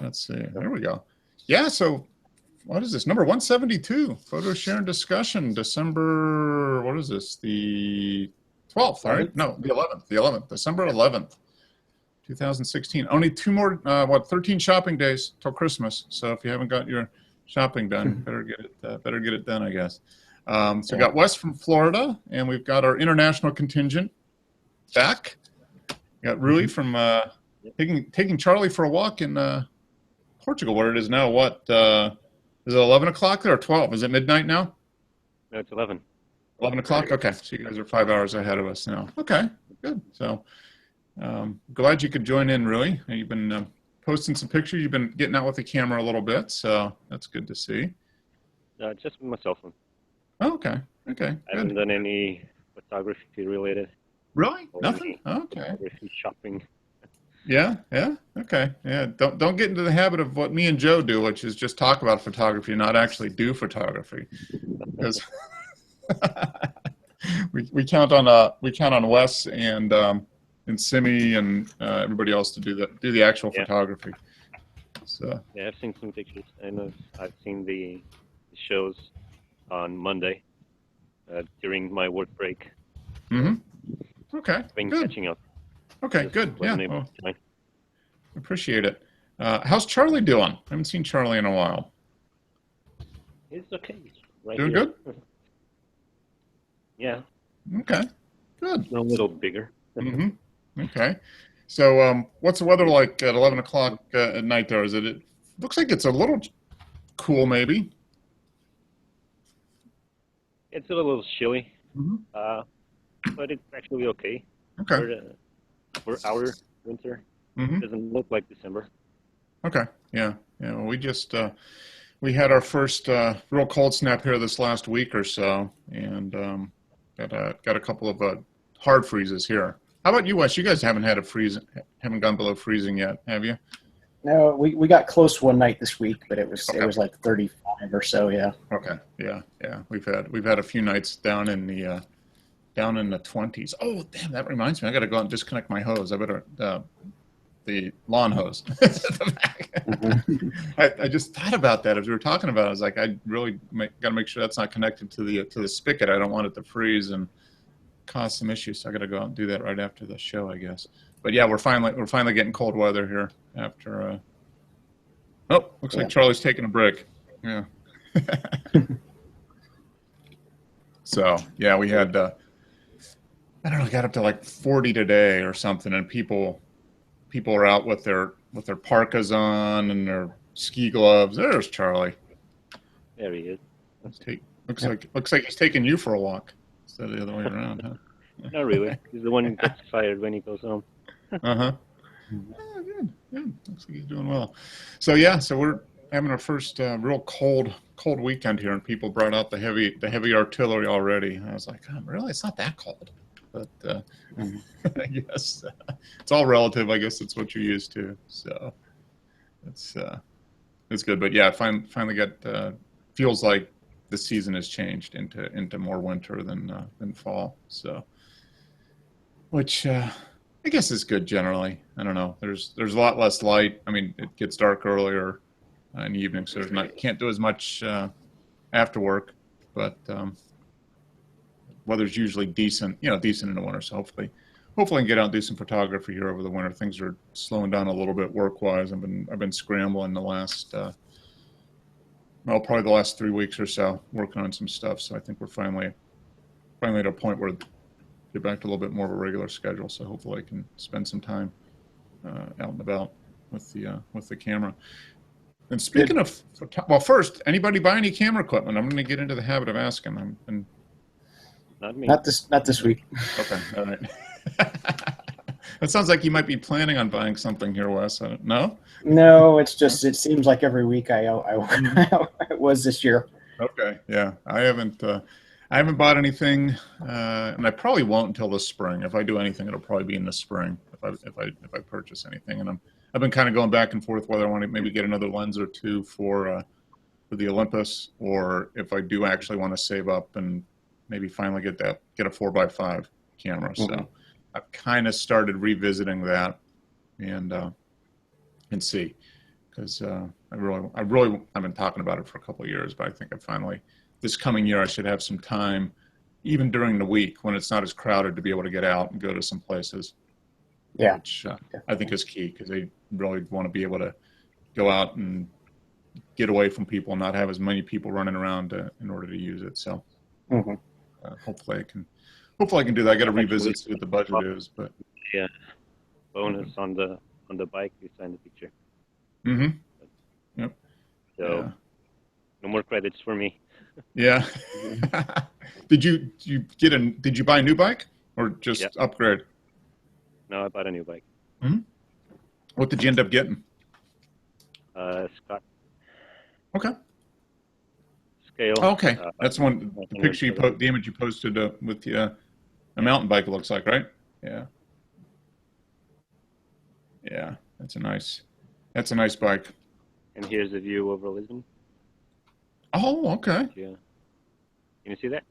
Let's see. There we go. Yeah. So what is this? Number 172, photo share and discussion, December, what is this? The 12th, right? No, the 11th, December 11th, 2016. Only two more, 13 shopping days till Christmas. So if you haven't got your shopping done, better get it done, I guess. So we got Wes from Florida, and we've got our international contingent back. We got Rui from taking Charlie for a walk in Portugal, where it is now. What is it? 11 o'clock there or 12? Is it midnight now? No, it's 11. 11 o'clock. Okay, so you guys are 5 hours ahead of us now. Okay, good. So glad you could join in, Rui. You've been posting some pictures. You've been getting out with the camera a little bit, so that's good to see. Just with my cell phone. Oh, okay. Okay. I haven't done any photography related. Really? Nothing? Okay. Photography shopping. Yeah. Okay. Yeah. Don't get into the habit of what me and Joe do, which is just talk about photography, not actually do photography. Because we count on Wes and Simi and everybody else to do the actual photography. So yeah, I've seen some pictures. I know I've seen the shows on Monday during my work break. Mm-hmm. Okay. Been good. catching up. Okay, good. Yeah. Well, appreciate it. How's Charlie doing? I haven't seen Charlie in a while. He's okay. Right doing here. Good? Yeah. Okay, good. A little bigger. Mm-hmm. Okay. So what's the weather like at 11 o'clock at night there? It looks like it's a little cool maybe. It's a little chilly, Mm-hmm. but it's actually okay. Okay. For our winter. Mm-hmm. It doesn't look like December. Okay. Yeah. Well, we just we had our first real cold snap here this last week or so, and got a couple of hard freezes here. How about you, Wes? You guys haven't gone below freezing yet, have you? No, we got close one night this week, but it was like 35 or so. Yeah. Okay. Yeah. We've had a few nights down in the 20s. Oh, damn! That reminds me. I got to go out and disconnect my hose. I better the lawn hose. I just thought about that as we were talking about it. I was like, I really got to make sure that's not connected to the spigot. I don't want it to freeze and cause some issues. So I got to go out and do that right after the show, I guess. But yeah, we're finally getting cold weather here after. Looks like Charlie's taking a break. Yeah. So yeah, we had. I don't know, got up to like 40 today or something, and people are out with their parkas on and their ski gloves. There's Charlie. There he is. Looks like he's taking you for a walk instead of the other way around, huh? Not really. He's the one who gets fired when he goes home. Uh-huh. Oh, good. Looks like he's doing well. So yeah, we're having our first real cold weekend here, and people brought out the heavy artillery already. And I was like, oh, really? It's not that cold. But I guess it's all relative. I guess it's what you're used to. So it's good. But yeah, finally got feels like the season has changed into more winter than fall. So which I guess is good generally. I don't know. There's a lot less light. I mean, it gets dark earlier in the evening, so can't do as much after work, but. Weather's usually decent in the winter. So hopefully I can get out and do some photography here over the winter. Things are slowing down a little bit work-wise. I've been scrambling the last, probably the last 3 weeks or so, working on some stuff. So I think we're finally at a point where get back to a little bit more of a regular schedule. So hopefully I can spend some time out and about with the camera. And speaking of, well, first, anybody buy any camera equipment? I'm going to get into the habit of asking. Not me. Not this week. Okay, all right. It sounds like you might be planning on buying something here, Wes. No? No, it's just it seems like every week I was this year. Okay, yeah. I haven't bought anything, and I probably won't until the spring. If I do anything, it'll probably be in the spring. If I purchase anything, and I've been kind of going back and forth whether I want to maybe get another lens or two for the Olympus, or if I do actually want to save up and maybe finally get a 4x5 camera. Mm-hmm. So I've kind of started revisiting that and see, because I've been talking about it for a couple of years, but I think I finally, this coming year, I should have some time, even during the week when it's not as crowded, to be able to get out and go to some places. Yeah. Which I think is key, because they really want to be able to go out and get away from people and not have as many people running around in order to use it. So hopefully I can do that. I got to revisit, see what the budget is, but Yeah. Bonus on the bike, you sign the picture. Yep. So no more credits for me. Yeah. Did you buy a new bike or just upgrade? No, I bought a new bike. What did you end up getting? Scott Okay. scale. Okay. That's one, the picture the image you posted with the a mountain bike, it looks like, right? Yeah. Yeah. That's a nice bike. And here's a view over Lisbon. Oh, okay. Yeah. Can you see that?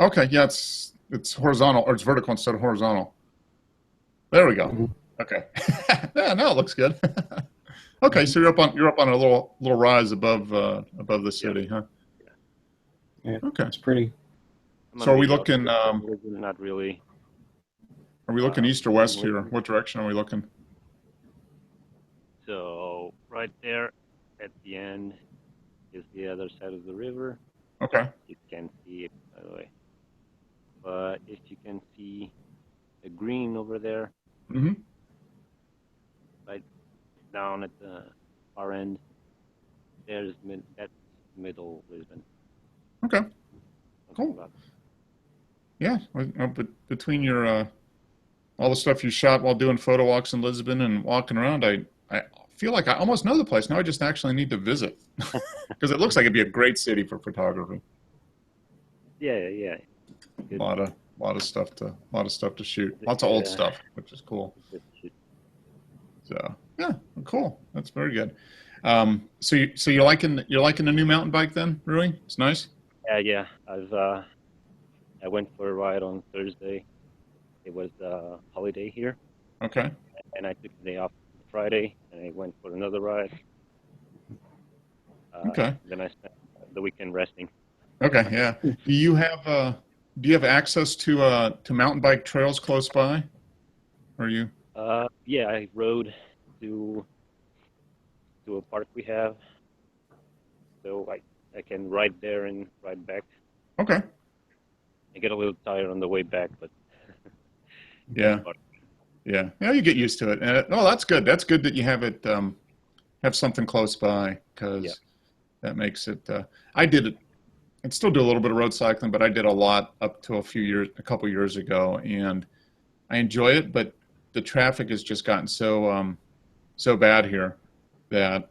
Okay. Yeah. It's horizontal, or it's vertical instead of horizontal. There we go. Okay. Yeah. No, it looks good. Okay. So you're up on a little rise above the city, huh? Yeah. Okay. It's pretty. So are we looking? Not really. Are we looking east or west here? What direction are we looking? So right there at the end is the other side of the river. Okay. You can see it, by the way. But if you can see the green over there, right down at the far end, that's middle Lisbon. Okay. Cool. Yeah. But between your all the stuff you shot while doing photo walks in Lisbon and walking around, I feel like I almost know the place. Now I just actually need to visit, because it looks like it'd be a great city for photography. Yeah. A lot of stuff to shoot. Lots of old stuff, which is cool. So yeah, cool. That's very good. So you're liking the new mountain bike then, Rui? It's nice. Yeah. I went for a ride on Thursday. It was a holiday here. Okay. And I took the day off Friday, and I went for another ride. Okay. Then I spent the weekend resting. Okay. Yeah. Do you have access to mountain bike trails close by? Are you? Yeah, I rode to a park we have, so I can ride there and ride back. Okay. I get a little tired on the way back, but yeah, you get used to it. No, that's good. That's good that you have it, have something close by, because that makes it. I did it. I still do a little bit of road cycling, but I did a lot up to a couple years ago, and I enjoy it. But the traffic has just gotten so bad here that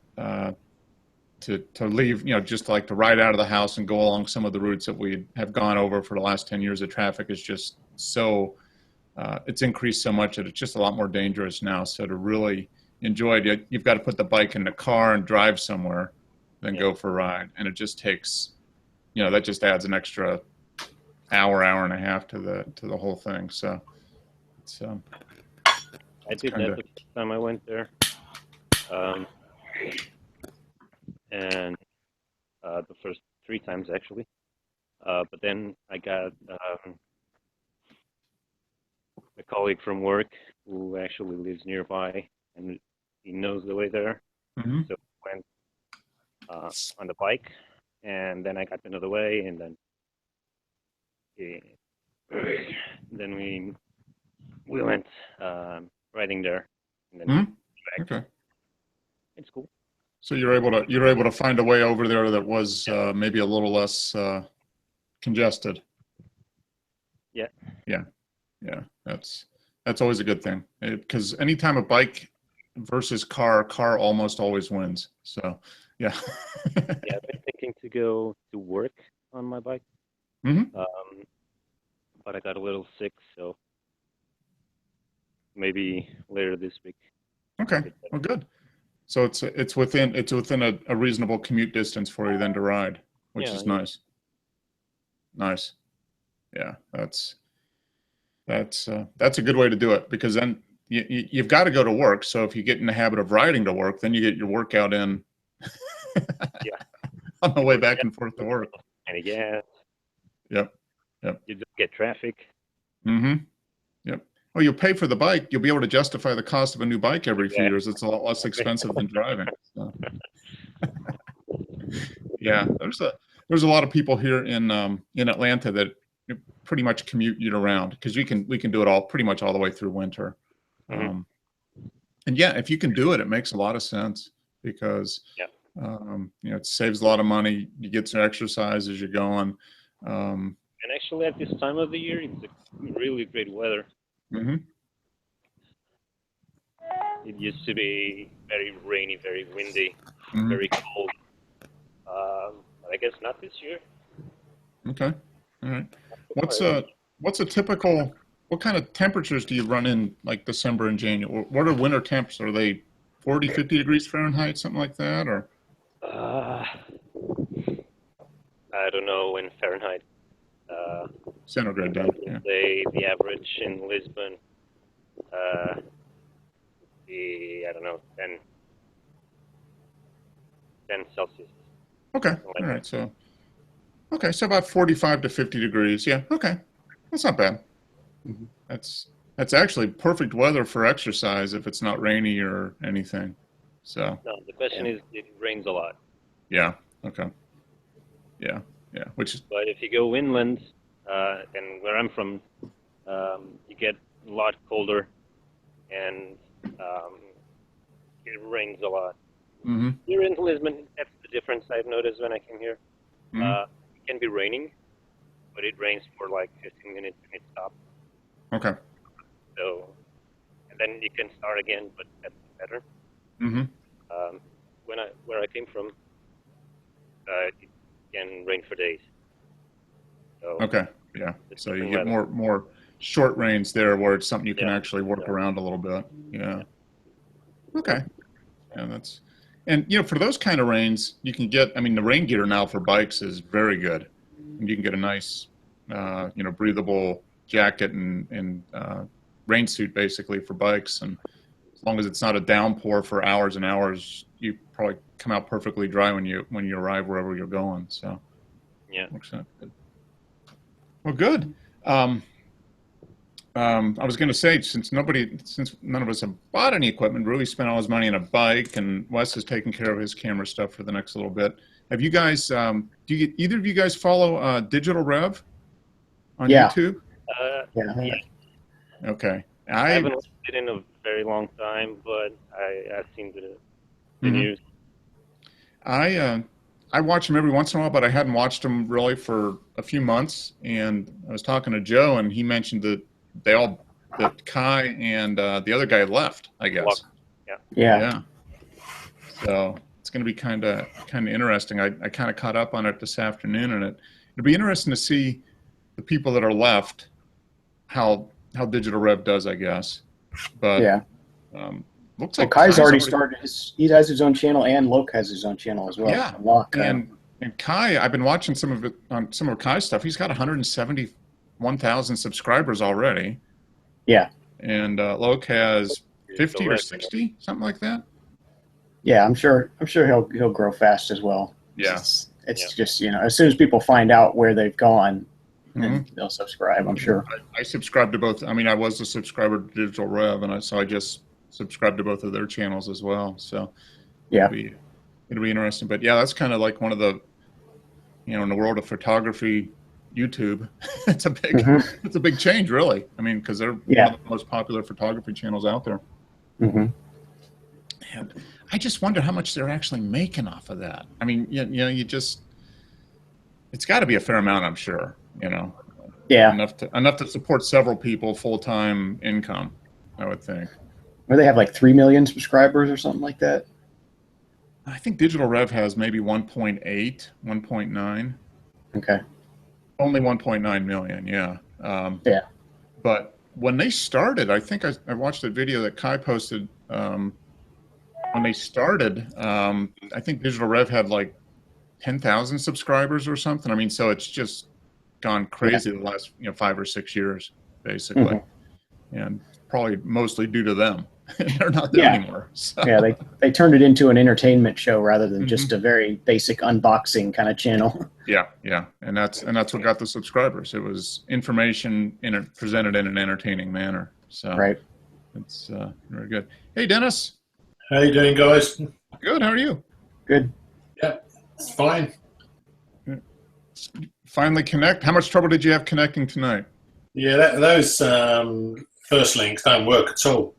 to leave, just like to ride out of the house and go along some of the routes that we have gone over for the last 10 years, the traffic is just so, it's increased so much that it's just a lot more dangerous now. So to really enjoy it, you've got to put the bike in the car and drive somewhere, then go for a ride. And it just takes, that just adds an extra hour and a half to the whole thing. So it's, I did that the first time I went there. And the first 3 times actually. But then I got a colleague from work who actually lives nearby, and he knows the way there. So we went on the bike, and then I got to know the way, and then we went riding there, and then back. Okay. It's cool. So you're able to find a way over there that was maybe a little less congested. Yeah. That's always a good thing, because anytime a bike versus car almost always wins. So yeah. Yeah, I've been thinking to go to work on my bike, but I got a little sick, so maybe later this week. Okay. Well, good. So it's within a reasonable commute distance for you then to ride, which is nice. Nice. Yeah, that's a good way to do it, because then you've got to go to work. So if you get in the habit of riding to work, then you get your workout in Yeah. on the way back and forth to work. And again, Yep. you don't get traffic. Mm-hmm. Yep. Well, you'll pay for the bike. You'll be able to justify the cost of a new bike every few years. It's a lot less expensive than driving. So. Yeah, there's a lot of people here in Atlanta that pretty much commute year round because we can do it all pretty much all the way through winter. Mm-hmm. And yeah, if you can do it, it makes a lot of sense because it saves a lot of money. You get some exercise as you're going. And actually, at this time of the year, it's a really great weather. Mm-hmm. It used to be very rainy, very windy, Mm-hmm. very cold. But I guess not this year. Okay. All right. What's a typical? What kind of temperatures do you run in like December and January? What are winter temps? Are they 40, 50 degrees Fahrenheit, something like that, or? I don't know in Fahrenheit. Centigrade, then. Yeah. Say the average in Lisbon. I don't know, 10 Celsius. Okay. All right. So about 45 to 50 degrees. Yeah. Okay. That's not bad. Mm-hmm. That's actually perfect weather for exercise if it's not rainy or anything. So. No, the question is, it rains a lot. Yeah. Okay. Yeah. Yeah. But if you go inland, and where I'm from, you get a lot colder, and it rains a lot. Mm-hmm. Here in Lisbon, that's the difference I've noticed when I came here. Mm-hmm. It can be raining, but it rains for like 15 minutes and it stops. Okay. So, and then you can start again, but that's better. Mm-hmm. Where I came from, it can rain for days. So, okay. Yeah. So you get more short rains there where it's something you can actually work around a little bit. Yeah. Okay. Yeah, and for those kind of rains, you can get, the rain gear now for bikes is very good. And you can get a nice, breathable jacket and rain suit basically for bikes. And as long as it's not a downpour for hours and hours, you probably come out perfectly dry when you arrive wherever you're going. So yeah. Works out good. Well, good. I was going to say, since none of us have bought any equipment, Rui spent all his money on a bike, and Wes is taking care of his camera stuff for the next little bit. Have you guys? Either of you guys follow Digital Rev on YouTube? Yeah. Okay. I haven't watched it in a very long time, but I've seen the news. I watch them every once in a while, but I hadn't watched them really for a few months. And I was talking to Joe, and he mentioned that that Kai and the other guy left, I guess. Yeah. So it's going to be kind of interesting. I kind of caught up on it this afternoon, and it'll be interesting to see the people that are left, how Digital Rev does, I guess. But looks like Kai's already started he has his own channel, and Loke has his own channel as well. Yeah. And Kai, I've been watching some of Kai's stuff. He's got 171,000 subscribers already. Yeah. And Loke has 50 or 60, something like that. Yeah, I'm sure he'll grow fast as well. Yeah. It's just, as soon as people find out where they've gone, then they'll subscribe, I'm sure. I subscribe to both. I was a subscriber to Digital Rev, and so I just subscribed to both of their channels as well. So it'll be interesting. But yeah, that's kind of like one of the, in the world of photography, YouTube, it's a big change, really. Because they're one of the most popular photography channels out there. Mm-hmm. And I just wonder how much they're actually making off of that. It's got to be a fair amount, I'm sure. Yeah. Enough to support several people, full-time income, I would think. Or they have like 3 million subscribers or something like that. I think Digital Rev has maybe 1.8, 1.9. Okay. Only 1.9 million, yeah. Yeah. But when they started, I think I watched a video that Kai posted. When they started, I think Digital Rev had like 10,000 subscribers or something. So it's just gone crazy the last 5 or 6 years, basically. And probably mostly due to them. They're not there anymore. So. Yeah, they turned it into an entertainment show rather than just a very basic unboxing kind of channel. Yeah, and that's what got the subscribers. It was information presented in an entertaining manner. So right, it's very good. Hey, Dennis. How you doing, guys? Good. How are you? good. Yeah, it's fine. Finally connect. How much trouble did you have connecting tonight? Yeah, those first links don't work at all.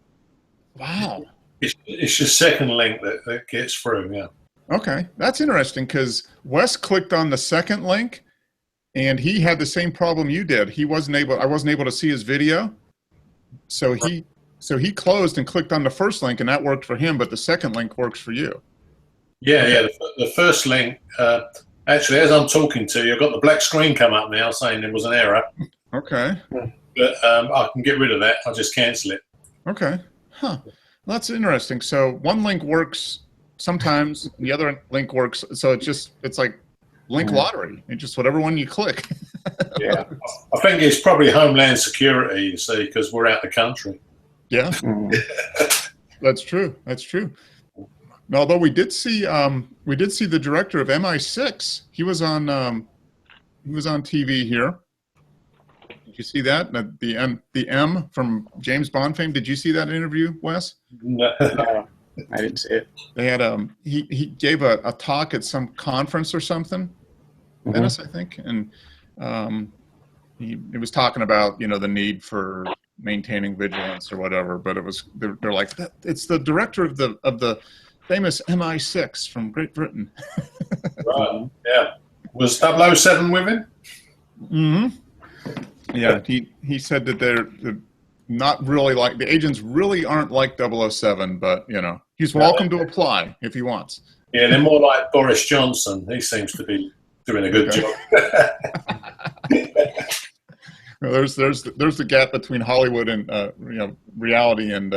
Wow. It's your second link that gets through. Yeah. Okay, that's interesting because Wes clicked on the second link, and he had the same problem you did. I wasn't able to see his video, so he closed and clicked on the first link, and that worked for him. But the second link works for you. Yeah. The first link. Actually, as I'm talking to you, I've got the black screen come up now saying there was an error. Okay. But I can get rid of that. I'll just cancel it. Okay. Huh. Well, that's interesting. So one link works sometimes, the other link works. So it's like link lottery. It's just whatever one you click. Yeah. I think it's probably Homeland Security, you see, because we're out the country. Yeah. That's true. That's true. Although we did see the director of MI6. He was on TV here. Did you see that? The M from James Bond fame. Did you see that interview, Wes? No. I didn't see it. They had he gave a talk at some conference or something, Dennis, I think, and he was talking about the need for maintaining vigilance or whatever. But they're like, it's the director of the famous MI6 from Great Britain. Right. Yeah. Was 007 with him? Mm-hmm. Yeah, he said that they're not really like, the agents really aren't like 007, but he's welcome to apply if he wants. Yeah, they're more like Boris Johnson. He seems to be doing a good job. Well, there's the gap between Hollywood and reality and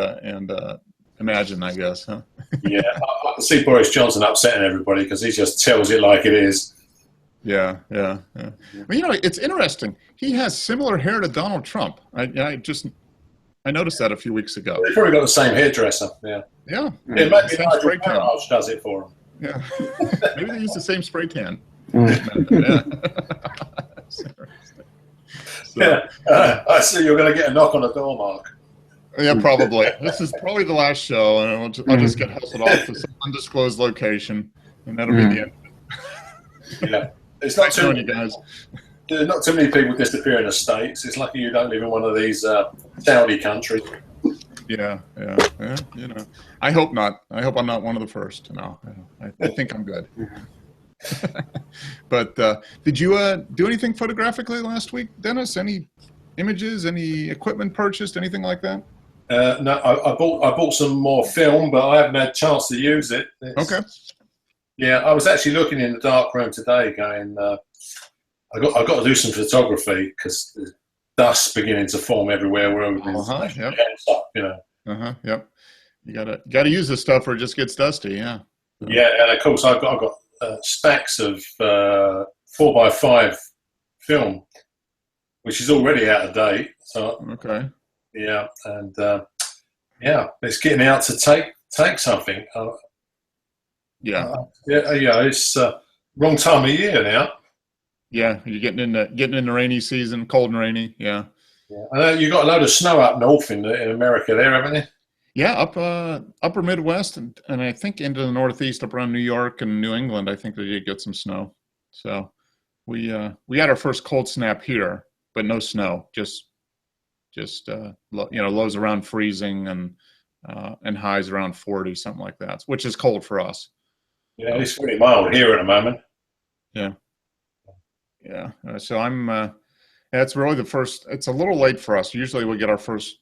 Imagine, I guess, huh? Yeah, I can see Boris Johnson upsetting everybody because he just tells it like it is. Yeah. Well, it's interesting. He has similar hair to Donald Trump. I noticed that a few weeks ago. They've probably got the same hairdresser. Yeah. Yeah. Maybe Nigel Farage does it for him. Yeah. Maybe they use the same spray tan. Yeah. I see you're going to get a knock on the door, Mark. Yeah, probably. This is probably the last show, and I'll just get hustled off to some undisclosed location, and that'll be the end. Yeah, it's not too many guys. There's not too many people disappear in the States. It's lucky you don't live in one of these Saudi countries. Yeah. I hope not. I hope I'm not one of the first. No, I think I'm good. But did you do anything photographically last week, Dennis? Any images? Any equipment purchased? Anything like that? No, I bought some more film, but I haven't had a chance to use it. Okay. Yeah, I was actually looking in the dark room today, going, I've got to do some photography because the dust's beginning to form everywhere where everything's Yep. Yep. You gotta use this stuff or it just gets dusty. Yeah. Yeah, and of course I've got stacks of 4x5 film, which is already out of date. So okay. Yeah, and it's getting out to take something. Yeah, it's wrong time of year now. Yeah, you're getting in the rainy season, cold and rainy. Yeah. I know you got a load of snow up north in America there, haven't you? Yeah, upper Midwest and I think into the Northeast, up around New York and New England. I think they did get some snow. So we had our first cold snap here, but no snow. Just lows around freezing and highs around 40, something like that, which is cold for us. Yeah, it's pretty mild here at the moment. Yeah. So it's really the first. It's a little late for us. Usually we get our first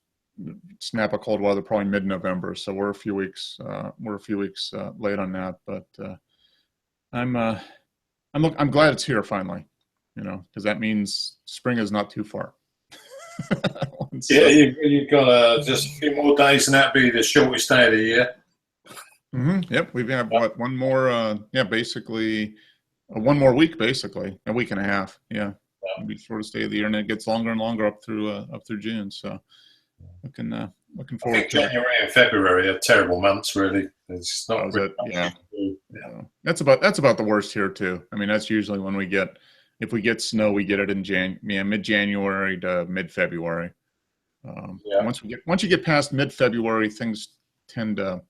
snap of cold weather probably mid-November. So we're a few weeks late on that. But I'm glad it's here finally. Because that means spring is not too far. Yeah, you've got just a few more days, and that'll be the shortest day of the year. Mm-hmm. Yep, we've got one more. Basically, one more week, basically a week and a half. Yeah, it'll be the shortest day of the year, and it gets longer and longer up through June. So, looking I forward think to it. January and February are terrible months, really. It's not. Was it? Yeah. Yeah. That's about the worst here too. I mean, that's usually when if we get snow, we get it in mid-January to mid-February. Once you get past mid-February, things tend to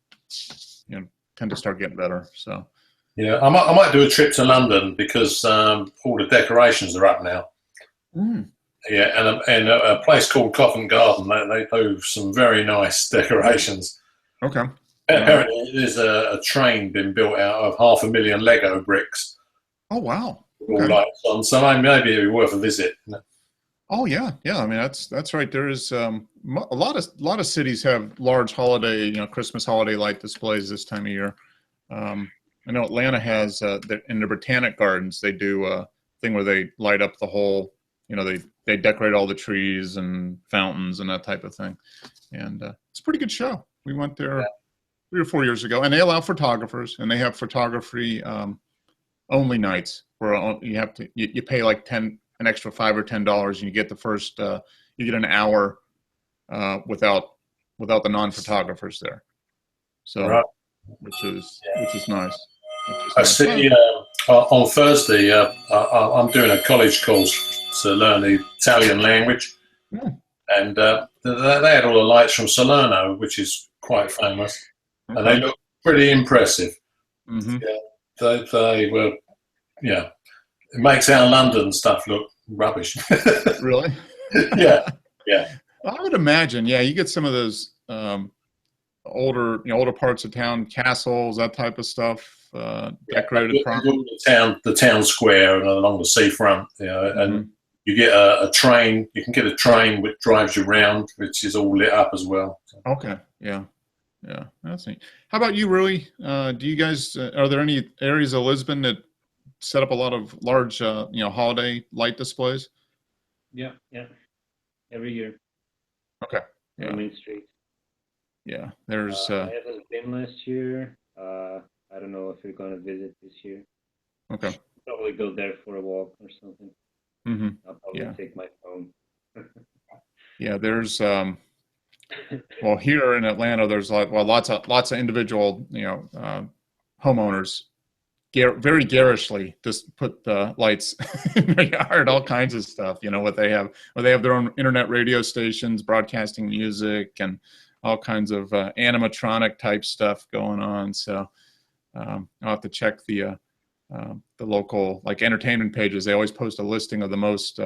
start getting better. So yeah, I might do a trip to London because all the decorations are up now. Yeah, and a place called Covent Garden, they do some very nice decorations. Okay. Apparently, there's a train being built out of 500,000 Lego bricks. Oh wow! All lights on, so maybe it'd be worth a visit. Oh yeah. I mean, that's right. There is a lot of cities have large holiday, Christmas holiday light displays this time of year. I know Atlanta has in the Botanic Gardens they do a thing where they light up the whole. They decorate all the trees and fountains and that type of thing, and it's a pretty good show. We went there 3 or 4 years ago, and they allow photographers, and they have photography only nights where you pay like an extra $5 or $10, and you get the first you get an hour without the non-photographers there. So which is nice. I see. On Thursday, I'm doing a college course to learn the Italian language, and they had all the lights from Salerno, which is quite famous, and they look pretty impressive. Yeah, they were. Yeah, it makes our London stuff look rubbish. Really? Yeah. I would imagine. Yeah, you get some of those older parts of town, castles, that type of stuff. Decorated properly. The town square and along the seafront, and you get a train. You can get a train which drives you around, which is all lit up as well. Okay, yeah, that's neat. How about you, Rui? Do you guys are there any areas of Lisbon that set up a lot of large, holiday light displays? Yeah, every year. Okay, yeah. On Main Street. Yeah, there's. I haven't been last year. I don't know if you're going to visit this year. Okay. Probably go there for a walk or something. I'll probably take my phone. Yeah, there's well, here in Atlanta, there's lots of individual homeowners very garishly just put the lights in their yard, all kinds of stuff. What they have, they have their own internet radio stations broadcasting music and all kinds of animatronic type stuff going on. So I'll have to check the local entertainment pages. They always post a listing of the most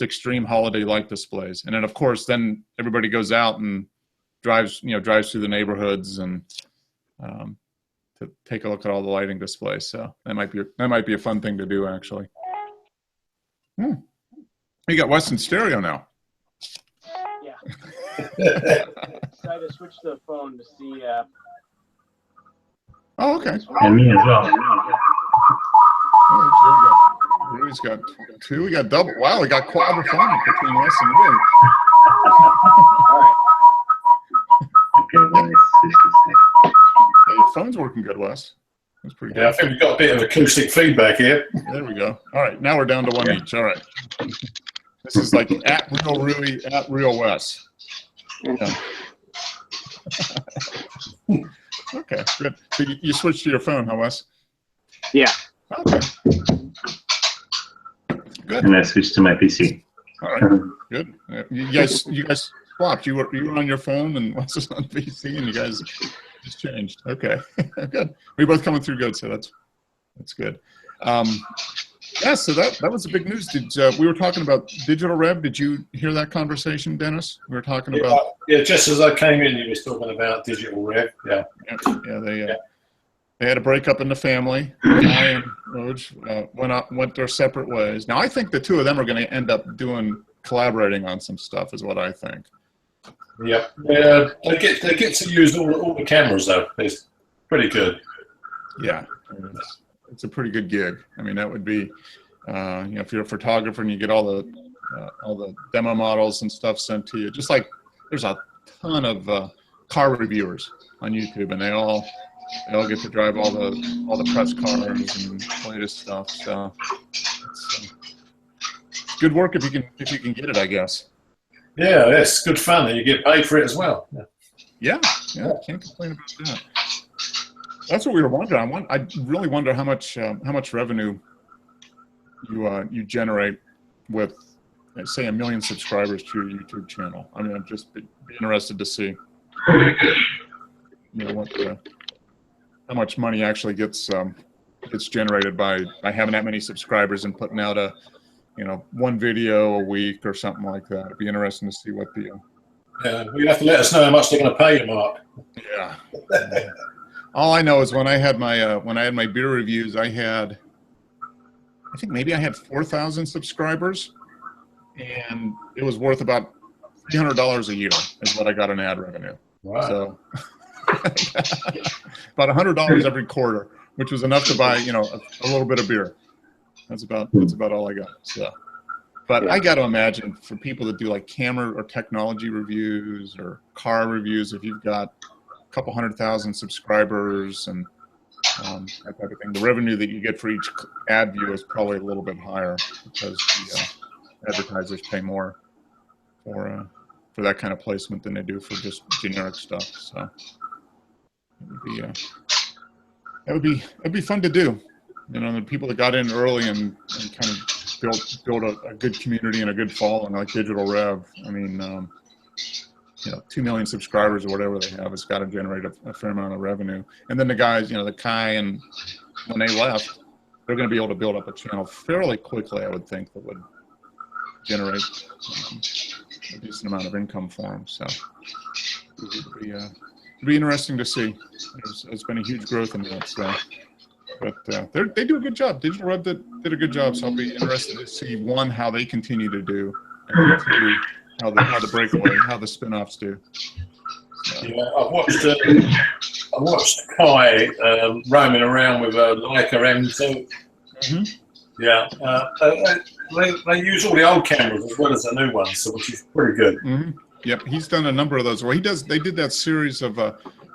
extreme holiday light displays, and then of course then everybody goes out and drives through the neighborhoods and to take a look at all the lighting displays. So that might be a fun thing to do actually. You got Western stereo now. Yeah. Decided to switch the phone to see. Oh, okay. And me as well. Rui's got 2. We got double. Wow, we got quadraphonic between Wes and Rui. All right. Okay, let me switch this. Hey, your phone's working good, Wes. That's pretty good. Yeah, I think we've got a bit of acoustic feedback here. There we go. All right, now we're down to 1 each. All right. This is like at Real Rui, at Real Wes. Yeah. Okay, good. So you switched to your phone, huh, Wes? Yeah. Okay. Good. And I switched to my PC. All right. Good. You guys swapped. You were on your phone and Wes was on PC, and you guys just changed. Okay. Good. We're both coming through good, so that's good. Yeah. So that was the big news. We were talking about Digital Rev? Did you hear that conversation, Dennis? We were talking about. Yeah. Just as I came in, you were talking about Digital Rev. Yeah. Yeah. They had a breakup in the family. I and Roj went their separate ways. Now I think the two of them are going to end up collaborating on some stuff, is what I think. Yeah. Yeah. They get to use all the cameras though. It's pretty good. Yeah. It's a pretty good gig. I mean, that would be, if you're a photographer and you get all the demo models and stuff sent to you, just like there's a ton of car reviewers on YouTube, and they all get to drive all the press cars and latest stuff. So it's good work if you can get it, I guess. Yeah, it's good fun, and you get paid for it as well. Yeah, can't complain about that. That's what we were wondering. I really wonder how much revenue you generate with, say, 1 million subscribers to your YouTube channel. I mean, I'd just be interested to see, how much money actually gets generated by having that many subscribers and putting out one video a week or something like that. It'd be interesting to see what the Yeah, well, you have to let us know how much they're going to pay you, Mark. yeah. All I know is when I had my beer reviews, I think maybe I had 4,000 subscribers, and it was worth about $300 a year is what I got in ad revenue. Wow. So about $100 every quarter, which was enough to buy a little bit of beer. That's about all I got. So, but I got to imagine for people that do like camera or technology reviews or car reviews, if you've got a couple 100,000 subscribers and that type of thing, the revenue that you get for each ad view is probably a little bit higher because the advertisers pay more for that kind of placement than they do for just generic stuff. So it'd be fun to do. The people that got in early and kind of build a good community and a good following like Digital Rev. I mean, 2 million subscribers or whatever they have, it's got to generate a fair amount of revenue. And then the guys, the Kai, and when they left, they're going to be able to build up a channel fairly quickly, I would think, that would generate a decent amount of income for them. So it'd be interesting to see. There's been a huge growth in that. So, but they do a good job. Digital Rev did a good job. So I'll be interested to see, one, how they continue to do, and two, how the breakaway, how the spin-offs do. So. Yeah, I watched Kai roaming around with a Leica M2. Mm-hmm. Yeah, they use all the old cameras as well as the new ones, so which is pretty good. Mm-hmm. Yep, he's done a number of those. Well, they did that series of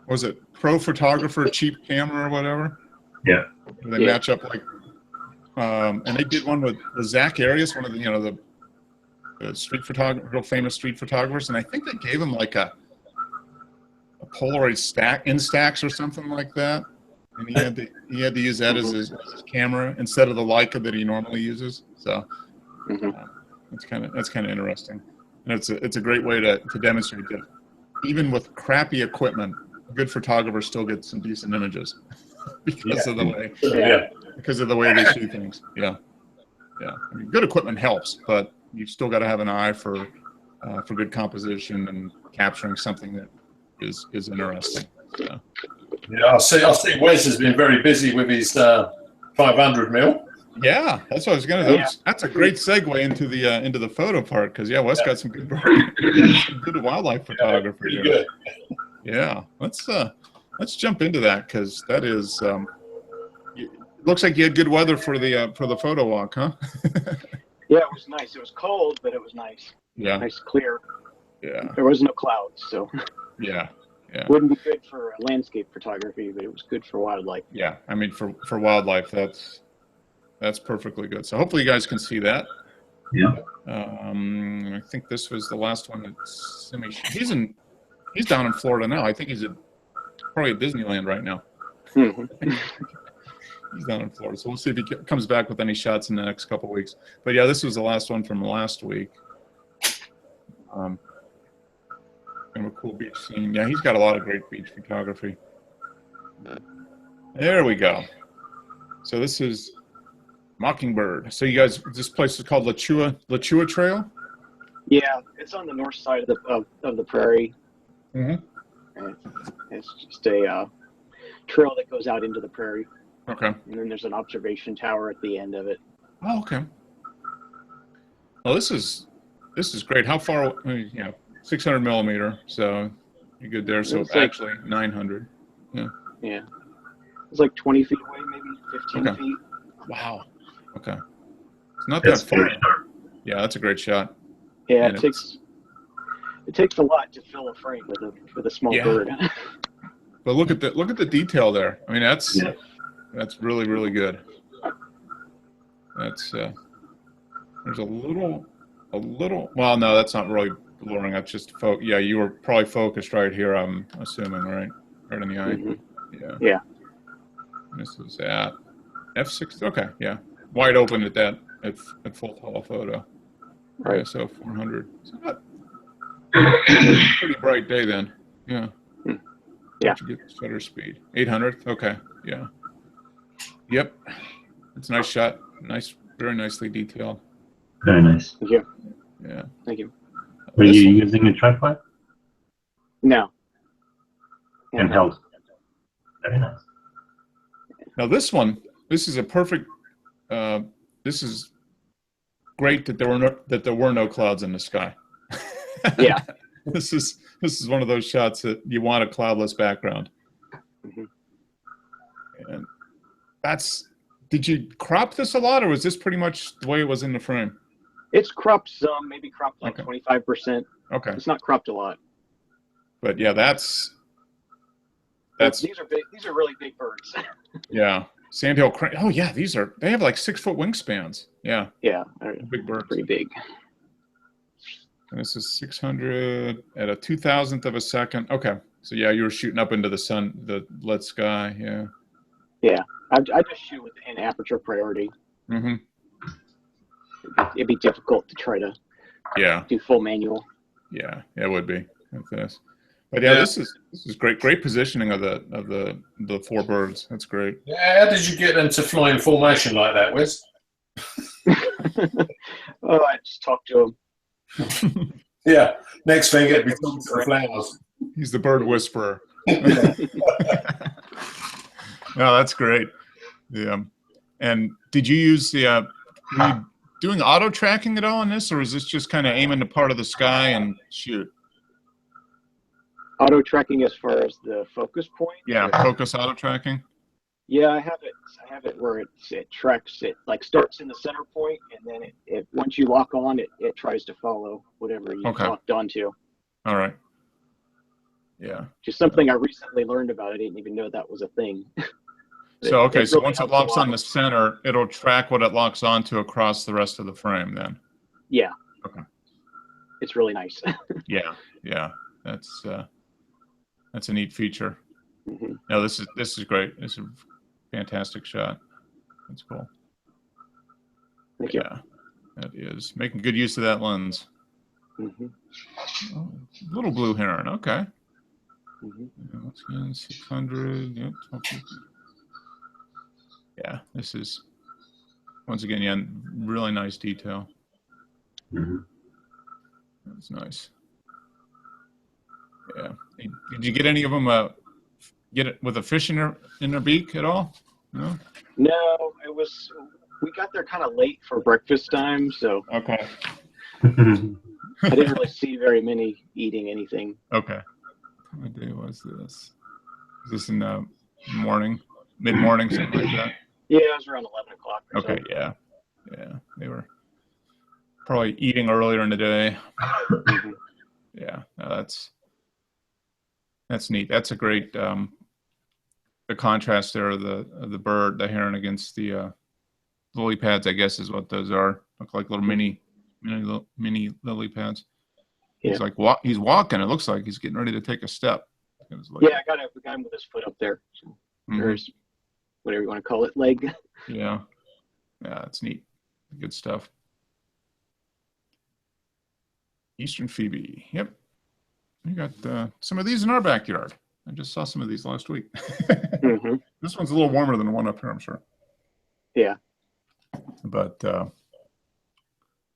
was it Pro Photographer Cheap Camera or whatever? Yeah. Where they match up like, and they did one with Zach Arias, one of the street photographer, real famous street photographers, and I think they gave him like a Polaroid Instax or something like that, and he had to use that as his camera instead of the Leica that he normally uses. So that's kind of interesting, and it's a great way to demonstrate that even with crappy equipment, a good photographer still gets some decent images because of the way they shoot things. Yeah. I mean, good equipment helps, but you've still got to have an eye for good composition and capturing something that is interesting. So. Yeah, I see. Wes has been very busy with his 500mm. Yeah, that's what I was going to do. That's a great segue into the photo part because Wes got some good wildlife photography. Good. Yeah, let's jump into that because that is. Looks like you had good weather for the photo walk, huh? Yeah, it was nice. It was cold, but it was nice. Yeah. Nice, clear. Yeah. There was no clouds, so. Yeah. Wouldn't be good for landscape photography, but it was good for wildlife. Yeah, I mean for wildlife, that's perfectly good. So hopefully you guys can see that. Yeah. I think this was the last one that he's down in Florida now. I think he's probably at Disneyland right now. Mm-hmm. He's down in Florida, so we'll see if he comes back with any shots in the next couple of weeks. But yeah, this was the last one from last week. Kind of a cool beach scene. Yeah, he's got a lot of great beach photography. There we go. So this is Mockingbird. So you guys, this place is called Lachua Trail. Yeah, it's on the north side of the prairie. Mm-hmm. It's just a trail that goes out into the prairie. Okay. And then there's an observation tower at the end of it. Oh, okay. Well, this is great. How far? 600 millimeter. So you're good there. So it's actually 900. Yeah. Yeah. It's like 20 feet away, maybe 15 feet. Wow. Okay. It's not that far. Yeah, that's a great shot. Yeah, it takes a lot to fill a frame with a small bird. But look at the detail there. I mean, that's really, really good. That's there's a little. Well, no, that's not really blurring. That's just yeah, you were probably focused right here. I'm assuming, right in the eye. Mm-hmm. Yeah. Yeah. This is at f6. Okay, yeah, wide open at that at full telephoto. Right. Yeah, so 400. So not pretty bright day then. Yeah. Yeah. You get shutter speed. 800. Okay. Yeah. Yep. It's a nice shot. Nice, very nicely detailed. Very nice. Thank you. Yeah. Thank you. Were This you one- using a tripod? No. Handheld. Very nice. Now this is a perfect. This is great that there were no clouds in the sky. Yeah. This is one of those shots that you want a cloudless background. Mm-hmm. And did you crop this a lot, or was this pretty much the way it was in the frame? It's cropped some, maybe cropped like Okay. 25%. Okay. It's not cropped a lot. But yeah, that's These are big. These are really big birds. yeah. Sandhill crane. Oh yeah, they have like 6-foot wingspans. Yeah, Yeah, they're big birds. pretty big. And this is 600 at a 2,000th of a second. Okay, so yeah, you were shooting up into the sun, the lit sky. Yeah. Yeah, I just shoot with an aperture priority. Mm-hmm. It'd be difficult to try to Yeah, do full manual. yeah, it would be with this. But yeah, Yeah. this is great positioning of the four birds. That's great. Yeah, how did you get them to fly in formation like that, Wes? Oh, I just talked to him. Yeah. Next thing, it'd be talking to the flowers. He's the bird whisperer. No, that's great. Yeah. And did you use were you doing auto tracking at all on this, or is this just kind of aiming to part of the sky and shoot? Auto tracking as far as the focus point. Yeah, focus auto tracking. Yeah, I have it where it tracks it, like starts in the center point, and then it once you lock on, it tries to follow whatever you Okay. locked onto. All right. Yeah. Just something I recently learned about. I didn't even know that was a thing. So okay, so really once it helps a locks lot. on the center, it'll track what it locks onto across the rest of the frame. Then. Yeah. Okay. It's really nice. Yeah. Yeah. That's a neat feature. Mhm. No, this is great. This is a fantastic shot. That's cool. Thank you. Yeah, that is making good use of that lens. Mhm. Oh, little blue heron. Okay. Mhm. Yeah, once again, 600. Yep. 1250. Yeah, this is once again, yeah, really nice detail. Mhm. That's nice. Yeah. Did you get any of them? Get it with a fish in their beak at all? No. No, we got there kind of late for breakfast time, so Okay. I didn't really see very many eating anything. Okay. What day was this? Was this in the morning, mid-morning, something like that? Yeah, it was around 11 o'clock. Or Okay. Yeah. Yeah. They were probably eating earlier in the day. So. Mhm. Yeah. No, that's neat. That's a great the contrast there of the bird, the heron against the lily pads, I guess is what those are. Look like little mini lily pads. He's Yeah. like he's walking. It looks like he's getting ready to take a step. It's like- Yeah, I got him with his foot up there. So Mhm. there's whatever you want to call it, leg. Yeah. Yeah, it's neat. Good stuff. Eastern Phoebe. Yep. We got some of these in our backyard. I just saw some of these last week. hmm This one's a little warmer than the one up here, I'm sure. Yeah. But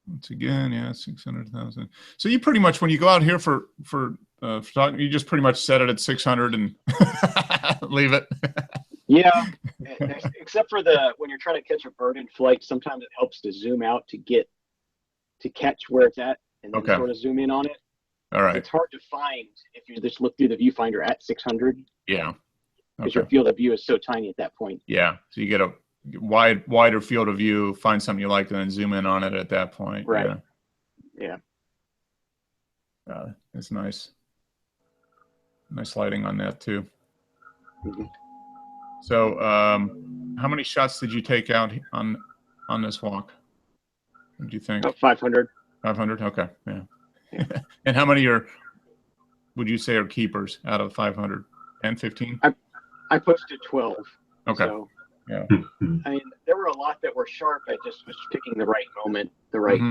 once again, yeah, 600,000. So you pretty much, when you go out here for photography, you just pretty much set it at 600 and leave it. Yeah, except for when you're trying to catch a bird in flight, sometimes it helps to zoom out to catch where it's at and then Okay. sort of zoom in on it. All right. It's hard to find if you just look through the viewfinder at 600 Yeah. because Okay. your field of view is so tiny at that point. Yeah. So you get a wider field of view, find something you like, and then zoom in on it at that point. Right. Yeah. It's nice. Nice lighting on that too. Mhm. So, how many shots did you take out on this walk? What do you think? About 500. 500? Okay. Yeah. And how many would you say are keepers out of 500? 10, 15? I posted 12. Okay. So, Yeah. I mean, there were a lot that were sharp. I just was picking the right moment, the right,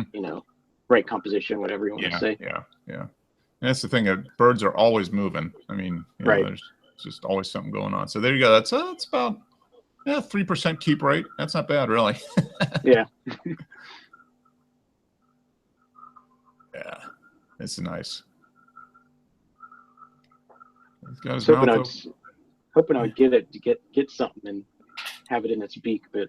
right composition, whatever you want to say. Yeah. And that's the thing. Birds are always moving. I mean, Right. There's just always something going on. So there you go. That's about 3% keep rate. That's not bad, really. Yeah. Yeah. It's nice. He's got his Hoping mouth I'd, open. hoping I'd get something and have it in its beak, but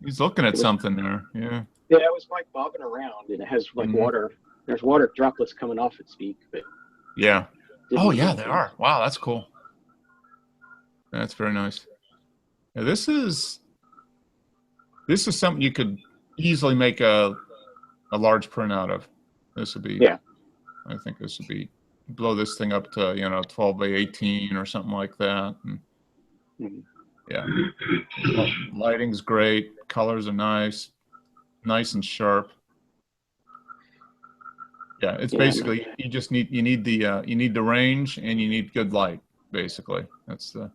He's looking at something there. Yeah. yeah, it was like bobbing around, and it has like water. There's water droplets coming off its beak, but Yeah. Oh yeah, didn't- they are. Wow, that's cool. That's very nice. Yeah, this is something you could easily make a large print out of. This would be. Yeah. I think this would be blow this thing up to 12 by 18 or something like that. And, yeah. Lighting's great. Colors are nice and sharp. Yeah, it's basically you need the range and you need good light. Basically, that's the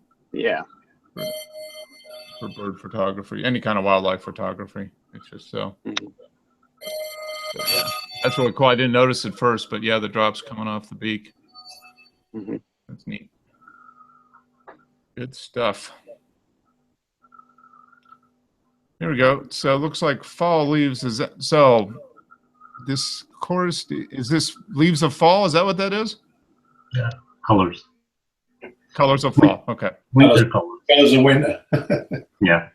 for bird photography, any kind of wildlife photography. It's just so. But yeah, that's really cool. I didn't notice at first, but yeah, the drops coming off the beak. That's neat. Good stuff. There we go. So it looks like fall leaves. This chorus, is this leaves of fall? Is that what that is? Yeah, colors. Colors of fall. Okay. Winter colors. Colors of winter. Yeah.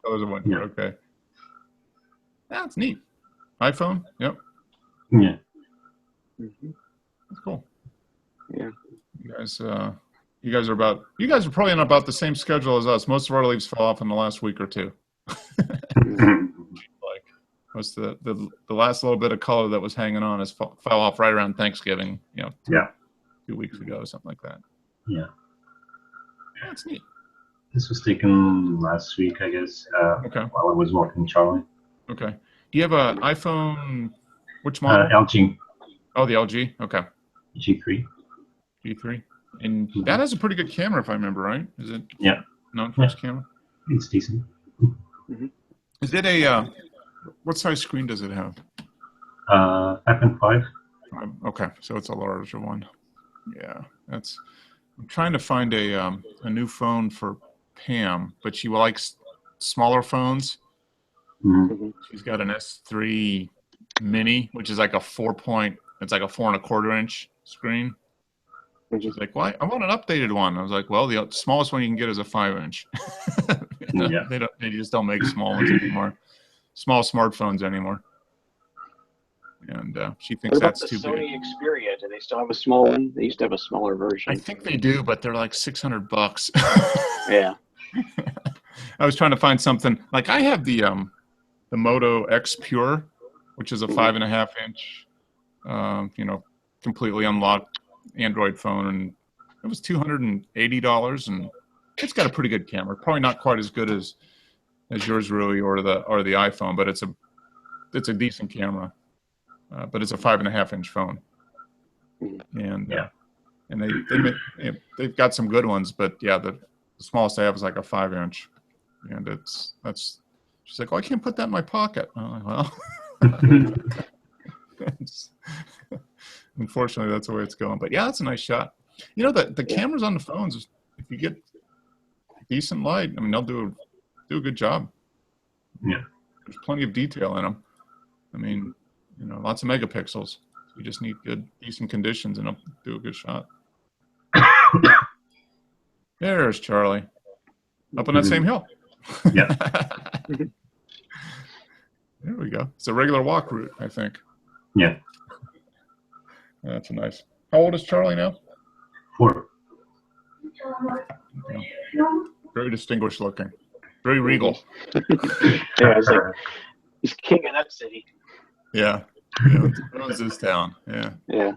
Colors of winter. Yeah. Okay. That's neat. iPhone. Yep. Yeah. That's cool. Yeah. You guys are probably on about the same schedule as us. Most of our leaves fell off in the last week or two. Like most of the last little bit of color that was hanging on fell off right around Thanksgiving. 2 weeks ago, something like that. Yeah. That's neat. This was taken last week, I guess, Okay. while I was walking Charlie. Okay. Do you have an iPhone? Which model? LG Oh, the LG. Okay. G3. G3. And that has a pretty good camera, if I remember right. Is it? Yeah. Known for its camera. It's decent. Is it a? What size screen does it have? 5.5. Okay, so it's a larger one. Yeah, I'm trying to find a new phone for Pam, but she likes smaller phones. She's got an S3 Mini, which is like a 4.25 inch screen. She's like, "Why? I want an updated one." I was like, "Well, the smallest one you can get is a 5-inch." Yeah. They just don't make small ones anymore. Small smartphones anymore. And she thinks What about that's the too Sony big. Xperia? Do they still have a small one? They used to have a smaller version. I think they do, but they're like $600. Yeah. I was trying to find something like I have the Moto X Pure, which is a 5.5 inch, completely unlocked Android phone, and it was $280, and it's got a pretty good camera. Probably not quite as good as yours, Rui, or the iPhone, but it's a decent camera. But it's a 5.5 inch phone, and they've got some good ones. But yeah, the smallest I have is like a 5-inch, and she's like, "Oh, I can't put that in my pocket." I'm like, well, unfortunately, that's the way it's going. But yeah, that's a nice shot. The cameras on the phones, if you get decent light, I mean, they'll do a good job. Yeah. There's plenty of detail in them. I mean, lots of megapixels. You just need decent conditions, and it'll do a good shot. There's Charlie, up on that same hill. Yeah. There we go. It's a regular walk route, I think. Yeah. That's nice. How old is Charlie now? 4. Yeah. Very distinguished looking. Very regal. Yeah, it's like he's king of that city. Yeah. Owns this town. Yeah. Yeah.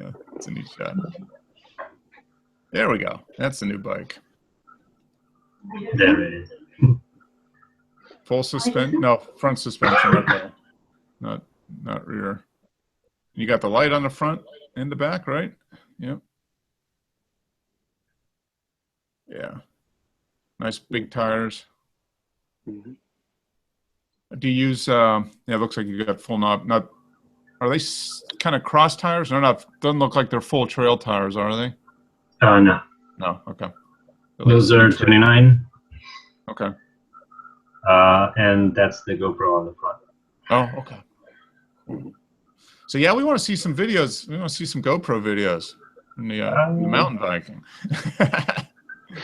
Yeah. It's a neat shot. There we go. That's the new bike. There it is. Full suspension? No, front suspension. Okay. Not rear. You got the light on the front and the back, right? Yep. Yeah. Nice big tires. Mhm. Do you use, yeah, it looks like you got full knob. Not, are they kind of cross tires? They're not, doesn't look like they're full trail tires, are they? No, No, okay. They're like those are city trail. 29, Okay. and that's the GoPro on the front. Oh, okay. Cool. So yeah, we want to see some videos. We want to see some GoPro videos in the mountain biking.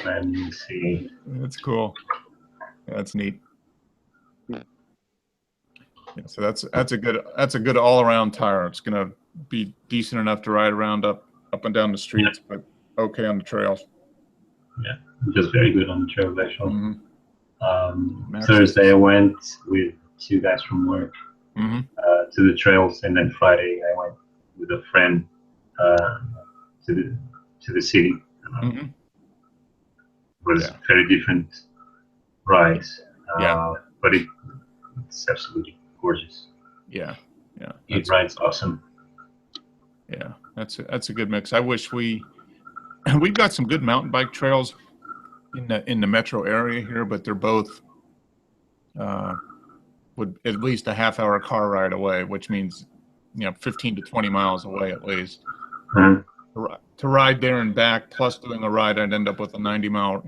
Let me see. That's cool. Yeah, that's neat. Yeah, so that's a good all around tire. It's gonna be decent enough to ride around up and down the streets, but okay on the trails. Yeah, just very good on the trails actually. Mm-hmm. Thursday I went with 2 guys from work Mm-hmm. To the trails, and then Friday I went with a friend to the city. Mm-hmm. It was Yeah. very different rides, Yeah. but it's absolutely gorgeous. Yeah. Yeah. It rides awesome. Yeah. That's a good mix. I wish we've got some good mountain bike trails in the metro area here, but they're both would at least a half-hour car ride away, which means 15 to 20 miles away at least. Mm-hmm. To ride there and back plus doing a ride, I'd end up with a 90-mile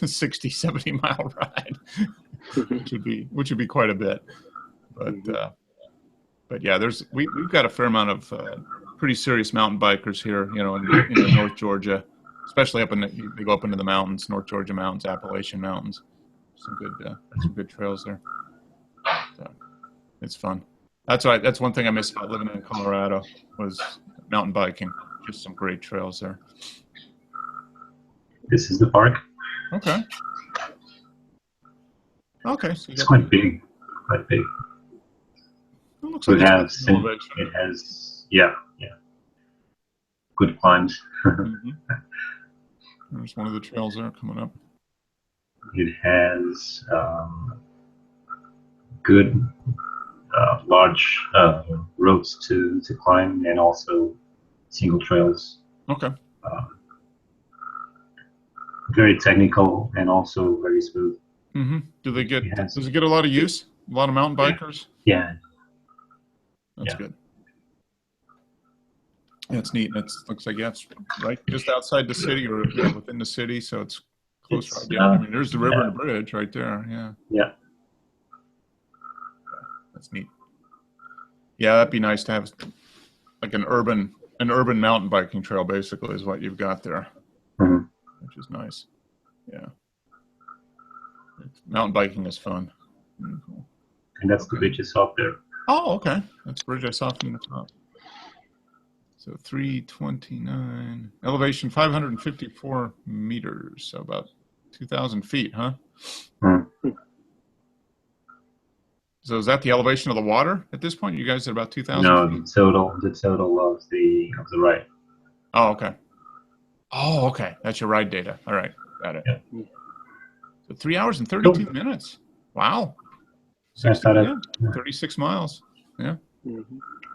60 70-mile ride, which would be quite a bit. But yeah, we've got a fair amount of pretty serious mountain bikers here, in North Georgia, especially they go up into the mountains, North Georgia mountains, Appalachian mountains. Some good trails there. So it's fun. That's one thing I miss about living in Colorado was mountain biking. Just some great trails there. This is the park. Okay. Okay. So It's quite big. it looks So like it it's has, a little bit. good climbs. Mhm. There's one of the trails there coming up. It has good large roads to climb, and also single trails. Okay. Very technical and also very smooth. Mm-hmm. Does Yes. it get a lot of use? A lot of mountain bikers? Yeah, That's Yeah. good. That's neat. Looks like it's right just outside the city or within the city, so it's close. It's, Right? Yeah, I mean, there's the river yeah. and the bridge right there. Yeah. Yeah. That's neat. Yeah, that'd be nice to have like an urban mountain biking trail. Basically, is what you've got there, Mhm. which is nice. Yeah. Mountain biking is fun. Very cool. And that's the beaches up there. Oh, okay. That's the bridge I saw from the top. So 329 elevation, 554 meters, so about 2,000 feet, huh? Hmm. So is that the elevation of the water at this point? You guys at about 2,000 No, feet? the total of the ride. Oh, okay. Oh, okay. That's your ride data. All right, got it. Yeah. So 3 hours and 32 minutes. Wow. I thought 36 miles. Yeah. Mhm.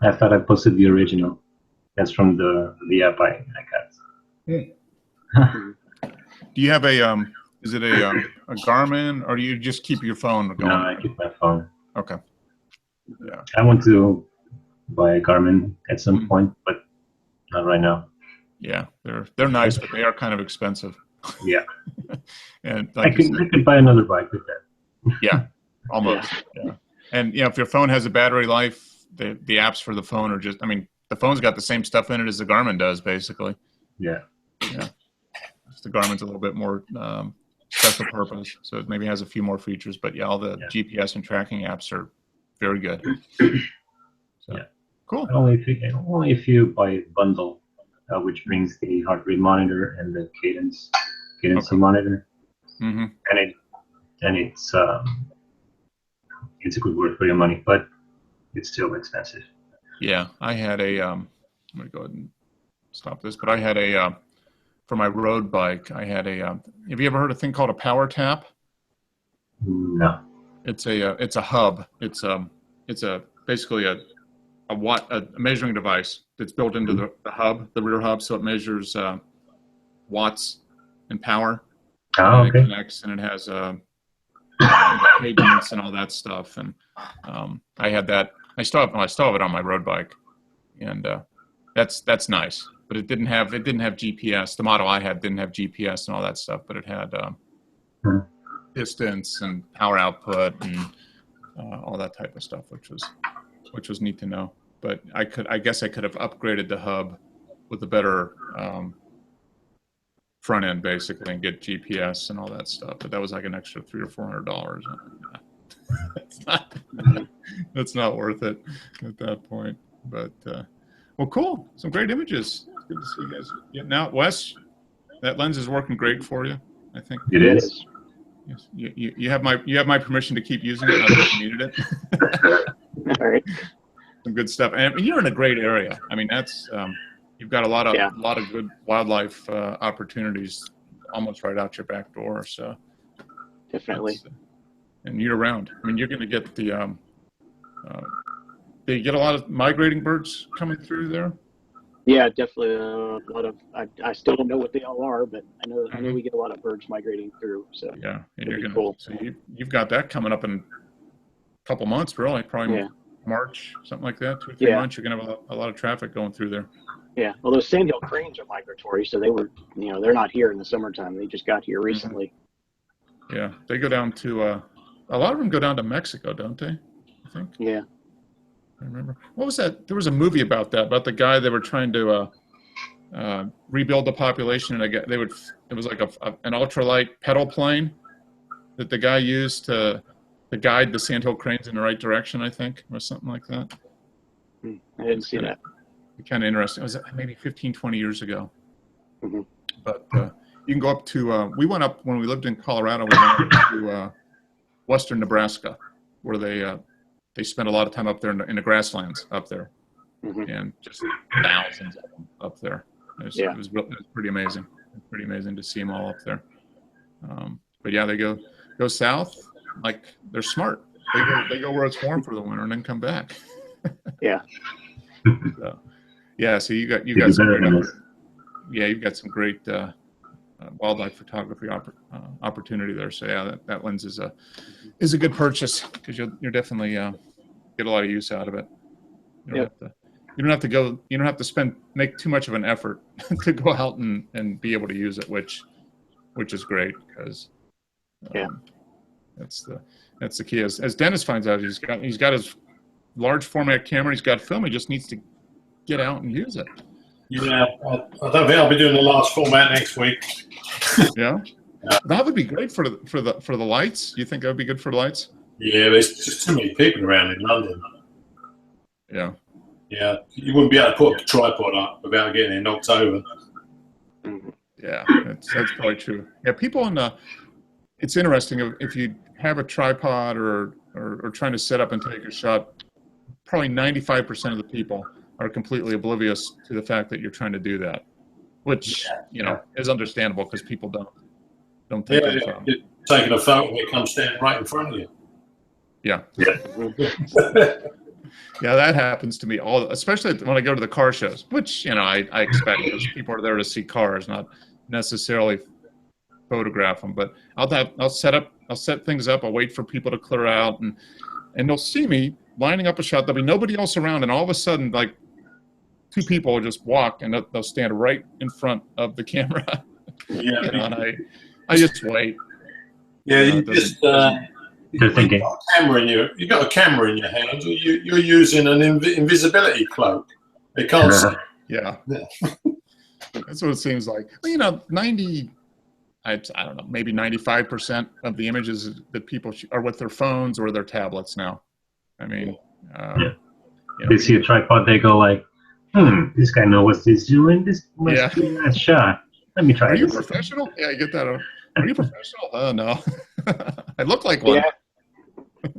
I thought I posted the original. That's from the app I got. Do you have is it a Garmin, or do you just keep your phone going? No, I keep my phone. Okay. Yeah. I want to buy a Garmin at some Mhm. point, but not right now. Yeah, they're nice, but they are kind of expensive. Yeah, And I like you could said, I could buy another bike with that. yeah, almost. Yeah. And if your phone has a battery life, the apps for the phone are just, I mean, the phone's got the same stuff in it as the Garmin does, basically. Yeah. Yeah. Just the Garmin's a little bit more special purpose, so it maybe has a few more features. But yeah, all the GPS and tracking apps are very good. So, Yeah. cool. Only if you buy a bundle, which brings the heart rate monitor and the cadence Okay. monitor, Mm-hmm. and it's a good worth for your money, but it's still expensive. Yeah, I had I'm gonna go ahead and stop this, but I had for my road bike, I had have you ever heard of a thing called a Power Tap? No. It's a hub. It's basically a measuring device that's built into the hub, the rear hub, so it measures watts and power. Oh, And okay. it connects, and it has cadence and all that stuff. And I had that. I still have it on my road bike, and that's nice. But it didn't have GPS. The model I had didn't have GPS and all that stuff, but it had distance and power output and all that type of stuff, which was neat to know. But I guess I could have upgraded the hub with a better front end, basically, and get GPS and all that stuff. But that was like an extra $300 or $400. That's not worth it at that point. But well, cool. Some great images. It's good to see you guys getting out. Wes, that lens is working great for you, I think. It is. Yes. You have my permission to keep using it. Not that you needed it. All right. Some good stuff. And you're in a great area. I mean, that's you've got a lot of good wildlife opportunities almost right out your back door. So Definitely. And year round. I mean, you're going to get the. Do you get a lot of migrating birds coming through there? Yeah, definitely a lot of. I still don't know what they all are, but I know we get a lot of birds migrating through. So yeah, and you're gonna. Cool. So you've got that coming up in a couple months, really, probably March, something like that. 2 or 3 months, you're gonna have a lot of traffic going through there. Yeah, well, those sandhill cranes are migratory, so they were, they're not here in the summertime. They just got here recently. Yeah, they go down to. A lot of them go down to Mexico, don't they? I think. Yeah. I remember. What was that? There was a movie about that, about the guy they were trying to rebuild the population, and it was like an ultralight pedal plane that the guy used to guide the sandhill cranes in the right direction, I think, or something like that. I didn't see that. Kind of interesting. It was maybe 15, 20 years ago. Mm-hmm. But you can go up to, we went up when we lived in Colorado, we went up to western Nebraska, where they spent a lot of time up there in the grasslands up there, and just thousands of them up there. It was pretty amazing. Pretty amazing to see them all up there. But yeah, they go south. Like, they're smart. They go where it's warm for the winter and then come back. Yeah. So, yeah. So you got some great, you've got some great wildlife photography opportunity there. So yeah, that lens is a good purchase, because you're definitely get a lot of use out of it. You don't have to make too much of an effort to go out and be able to use it, which is great, because that's the key. As Dennis finds out, he's got his large format camera, he's got film, he just needs to get out and use it. Yeah, I don't think I'll be doing the large format next week. Yeah, that would be great for the lights. You think that would be good for the lights? Yeah, there's just too many people around in London. Yeah. Yeah, you wouldn't be able to put a tripod up without getting it knocked over. Yeah, that's probably true. Yeah, people it's interesting, if you have a tripod or trying to set up and take a shot, probably 95% of the people are completely oblivious to the fact that you're trying to do that, which is understandable, because people don't take that phone. You're taking a photo and it comes standing right in front of you. Yeah. Yeah, that happens to me especially when I go to the car shows, which I expect, because people are there to see cars, not necessarily photograph them. But I'll set things up. I'll wait for people to clear out, and they'll see me lining up a shot. There'll be nobody else around, and all of a sudden, like, 2 people will just walk, and they'll stand right in front of the camera. Yeah, and I just wait. Yeah, you've got a camera in your hand. You're using an invisibility cloak. They can't see. Yeah. That's what it seems like. Well, 90, I don't know, maybe 95% of the images that people are with their phones or their tablets now. I mean, they see a tripod, they go like, this guy knows what he's doing. This must be a shot. Let me try this. Are you professional? Yeah, I get that. Are you professional? Oh, no. I look like one.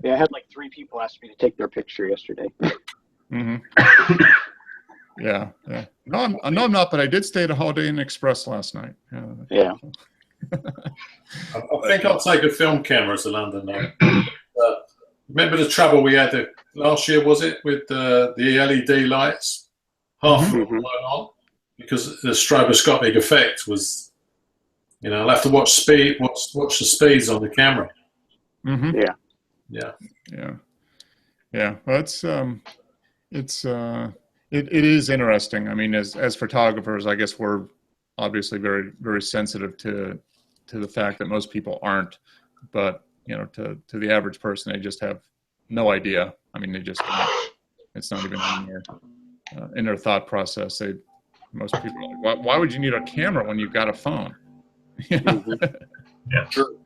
Yeah, I had like 3 people ask me to take their picture yesterday. Mm-hmm. Yeah. No, I'm not, but I did stay at a Holiday Inn Express last night. Yeah. I think I'll take a film camera to London now. Remember the trouble we had a last year, was it, with the LED lights half Mhm. blown on because the stroboscopic effect was. I'll have to watch the speeds on the camera. Mm-hmm. Yeah. Yeah. Well, it is interesting. I mean, as photographers, I guess we're obviously very, very sensitive to the fact that most people aren't, but to the average person, they just have no idea. I mean, it's not even in their thought process. Most people are like, why would you need a camera when you've got a phone? Mhm. Yeah. True.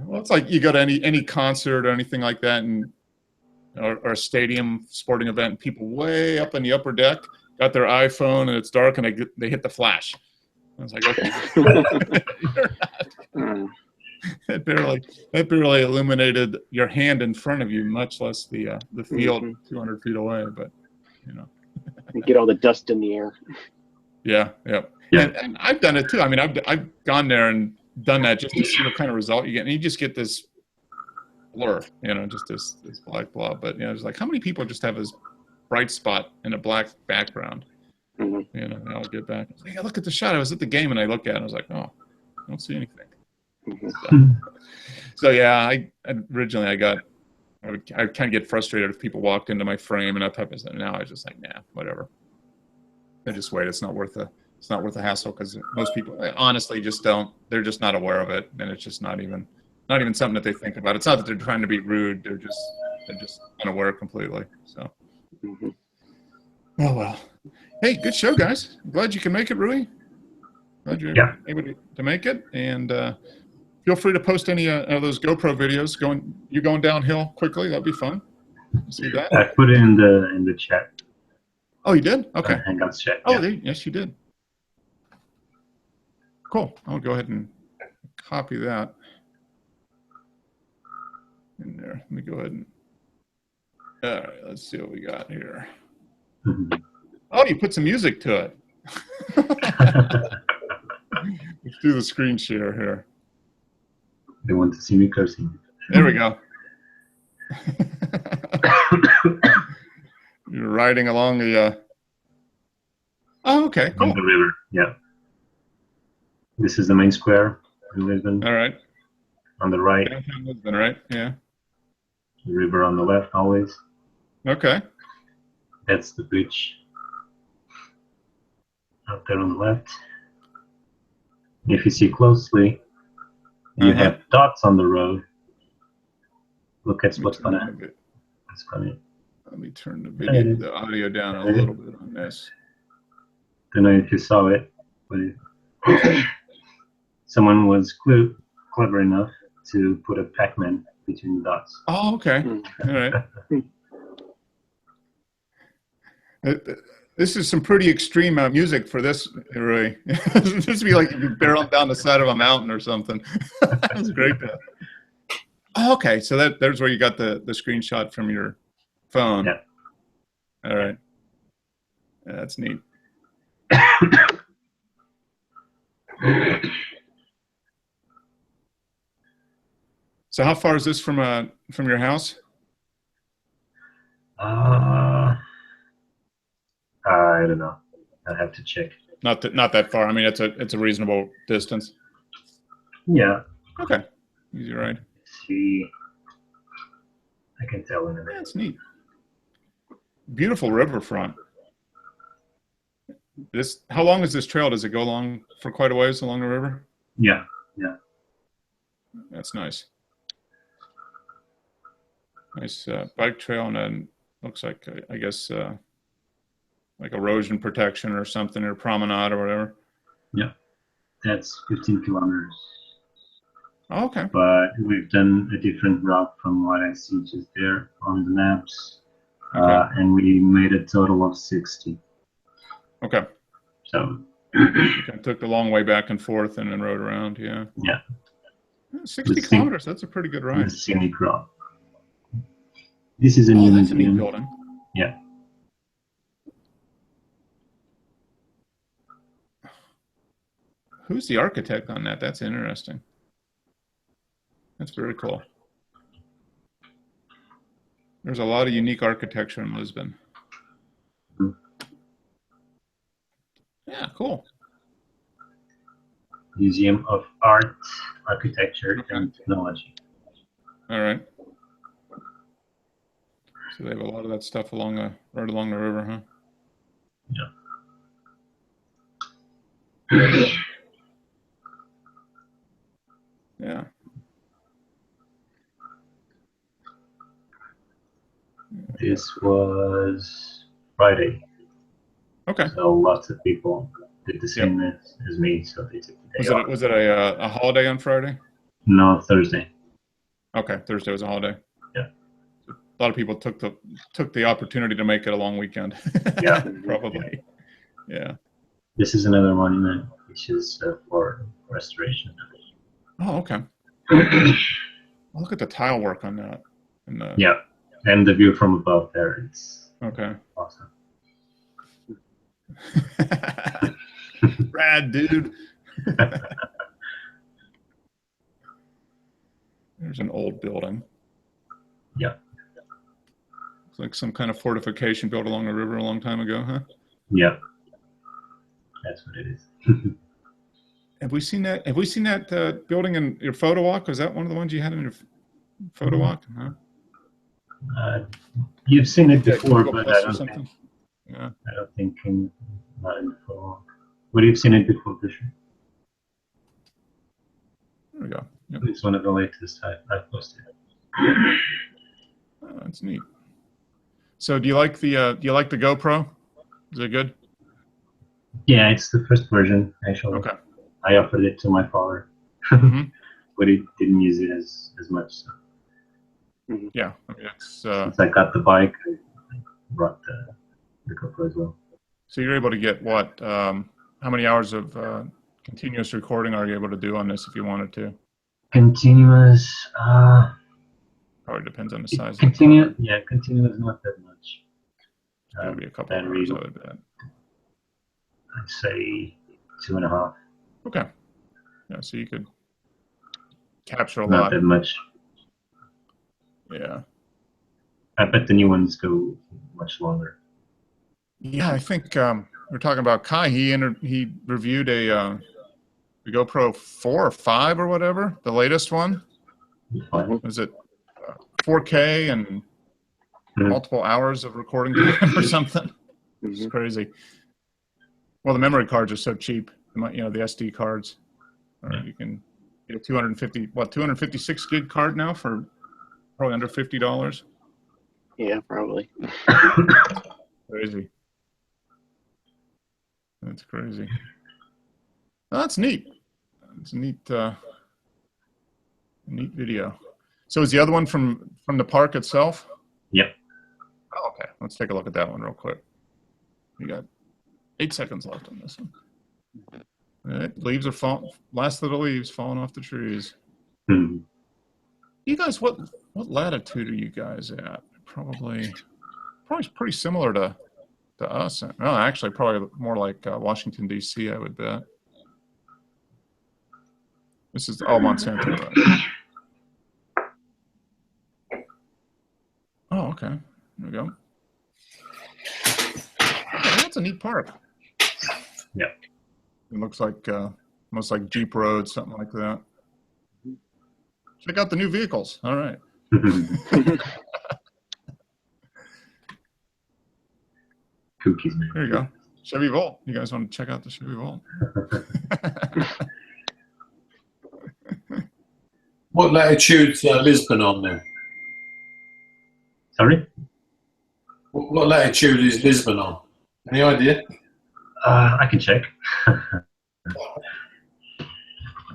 Well, it's like you go to any concert or anything like that, or a stadium sporting event, and people way up in the upper deck got their iPhone and it's dark and they hit the flash. I was like, okay, Mm. it barely illuminated your hand in front of you, much less the field Mhm. 200 feet away. But And get all the dust in the air. yeah. And I've done it too. I mean, I've gone there and done that just to see what kind of result you get, and you just get this blur, just this black blob. But it's like, how many people just have this bright spot in a black background? Mhm. And I'll get back. I was like, look at the shot. I was at the game and I looked at it and I was like, oh, I don't see anything. Mhm. So yeah, I originally I would kind of get frustrated if people walked into my frame and that type of stuff. Now I was just like, nah, whatever. I just wait. It's not worth the hassle, because most people honestly just don't. They're just not aware of it, and it's just not even something that they think about. It's not that they're trying to be rude. They're just unaware completely. So, Mhm. oh well. Hey, good show, guys. I'm glad you can make it, Rui. Glad you're able to make it, and feel free to post any of those GoPro videos. Going downhill quickly. That'd be fun. See that? I put it in the chat. Oh, you did? Okay. Hangouts chat. Oh, yes, you did. Cool. I'll go ahead and copy that in there. Let me go ahead and. All right. Let's see what we got here. Mhm. Oh, you put some music to it. Let's do the screen share here. They want to see me cursing. There we go. You're riding along the. Oh, okay, cool. On the river, yeah. This is the main square in Lisbon. All right. On the right, Downtown Lisbon, right? Yeah. the river on the left always. Okay. That's the bridge out there on the left. If you see closely, you have dots on the road. Look at what's gonna. It's funny. Let me turn the audio down a little bit on this. Don't know if you saw it, but someone was clever enough to put a Pac-Man between the dots. Oh, okay. All right. This is some pretty extreme music for this, Roy. This would be like if you barreled down the side of a mountain or something. That's great. Oh, okay, so there's where you got the screenshot from your phone. Yeah. All right. Yeah, that's neat. So how far is this from your house? I don't know. I have to check. Not that far. I mean, it's a reasonable distance. Yeah. Okay. Easy ride. See, I can tell in a minute. That's neat. Beautiful riverfront. How long is this trail? Does it go along for quite a ways along the river? Yeah. That's nice. Nice bike trail, and then looks like I guess like erosion protection or something, or promenade or whatever. Yeah. That's 15 kilometers. Oh, okay. But we've done a different route from what I see just there on the maps. Okay. And we made a total of 60. Okay. So You kind of took the long way back and forth and then rode around. Yeah. Yeah. 60 kilometers. That's a pretty good ride. The scenic route. This is a Oh, new that's a neat museum. building. Yeah. Who's the architect on that? That's interesting. That's very cool. There's a lot of unique architecture in Lisbon. Mhm. Yeah, cool. Museum of Art, Architecture, Okay. and Technology. All right. So they have a lot of that stuff right along the river, huh? Yeah. This was Friday, Okay. so lots of people did the same as me, so they took the day off. Was it a holiday on Friday? No, Thursday. Okay, Thursday was a holiday. Yeah. A lot of people took the opportunity to make it a long weekend. Yeah. Probably. Yeah. This is another monument, which is for restoration. Oh, okay. Look at the tile work on that. Yeah, and the view from above there, it's Okay. awesome. Rad, dude. There's an old building. Yeah. It's like some kind of fortification built along the river a long time ago, huh? Yeah, that's what it is. Have we seen that? Have we seen that building in your photo walk? Was that one of the ones you had in your photo walk? Huh? You've seen it before, Google but Plus I or don't something? think. Yeah. I don't think not in the photo walk. But you've seen it before, for sure. There we go. Yep. It's one of the latest I posted. Oh, that's neat. So, do you like the GoPro? Is it good? Yeah, it's the first version actually. Okay. I offered it to my father, Mhm. but he didn't use it as much. So Yeah. I mean, it's since I got the bike, I brought the GoPro as well. so you're able to get what? How many hours of continuous recording are you able to do on this if you wanted to? Continuous. Probably depends on the size. Continuous. Yeah, continuous not that much. Maybe a couple of battery, hours, I would bet. I'd say 2.5. Okay. Yeah, so you could capture a Not lot. that much. Yeah. I bet the new ones go much longer. Yeah, I think we're talking about Kai. He reviewed the GoPro 4 or 5 or whatever, the latest one. Was it 4K and multiple hours of recording time or something? It's crazy. Well, the memory cards are so cheap. The SD cards. Or you can get a 256 gig card now for probably under $50. Yeah, probably. Crazy. That's crazy. Oh, that's neat. It's a neat video. So is the other one from the park itself? Yep. Oh, okay. Let's take a look at that one real quick. We got 8 seconds left on this one. All right. Leaves are falling. Last of the leaves falling off the trees. Hmm. You guys, what latitude are you guys at? Probably pretty similar to us. No, actually, probably more like Washington, D.C., I would bet. This is all Monsanto, right? Oh, okay. There we go. Okay, that's a neat park. Yeah. It looks like almost like Jeep Road, something like that. Check out the new vehicles. All right. Cookies, man. There you go. Chevy Volt. You guys want to check out the Chevy Volt? What latitude's Lisbon on then? Sorry? What latitude is Lisbon on? Any idea? I can check. I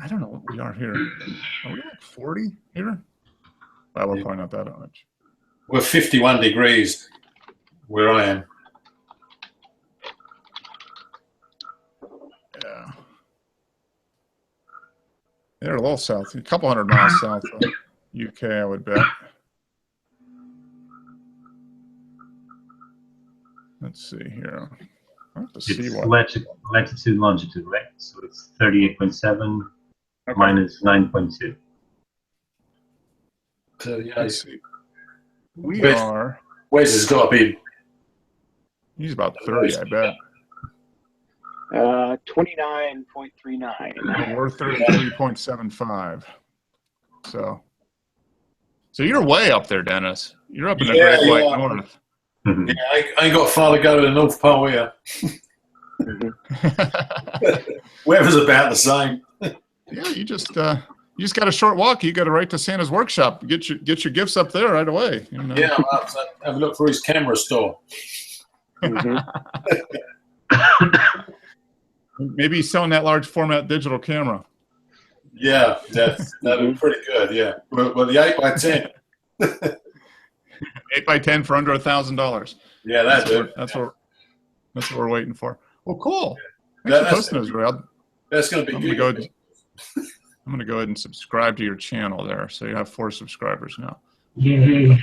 don't know what we are here. Are we like 40 here? Well, we're probably not that much. We're 51 degrees where I am. Yeah. They're a little south, a couple hundred miles south of UK, I would bet. Let's see here. I have to see It's what. latitude, longitude, right? So it's 38.7 Okay. minus 9.2. Let's see. We Wes- are. Wes has got to be. He's about 30, I bet. 29.39. We're 33.75. So you're way up there, Dennis. You're up in the Yeah, Great White yeah. North. Mhm. Yeah, I ain't got far to go to the North Pole here. Weather's about the same. Yeah, you just got a short walk. You got to right to Santa's workshop. Get your gifts up there right away. You know? Yeah, I'll have a look for his camera store. Maybe he's selling that large format digital camera. Yeah, that'd be pretty good. Yeah, well, the 8x10. 8x10 for under $1,000. Yeah, That's it. what we're waiting for. Well, cool. Thanks for That's posting those, Ray. That's going to be I'm good. going to go ahead and subscribe to your channel there. So you have 4 subscribers now. Yay.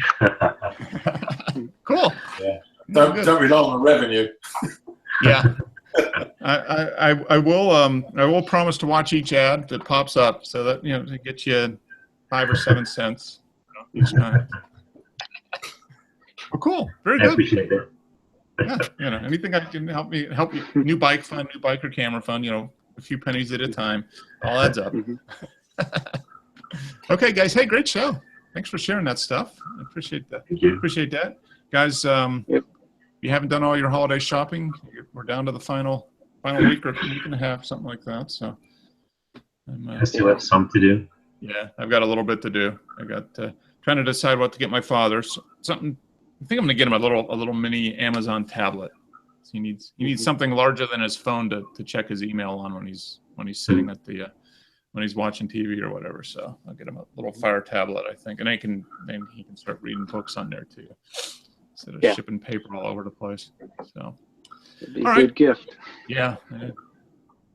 Cool. Yeah. Don't rely on the revenue. Yeah. I will promise to watch each ad that pops up so that, to get you 5 or 7 cents each time. Well, cool. Very I good. appreciate it. Yeah, anything I can help you. New bike fund, new biker camera fund, a few pennies at a time. All adds up. Okay, guys. Hey, great show. Thanks for sharing that stuff. I appreciate that. Thank you. Appreciate that. Guys, if you haven't done all your holiday shopping, we're down to the final week or week and a half, something like that. So I still have some to do. yeah, I've got a little bit to do. I got trying to decide what to get my father. Something. I think I'm going to get him a little mini Amazon tablet. So he needs something larger than his phone to check his email on when he's sitting at the when he's watching TV or whatever. So I'll get him a little Fire tablet, I think, and then he can start reading books on there too, instead of shipping paper all over the place. So It'd be All a right. good gift. yeah,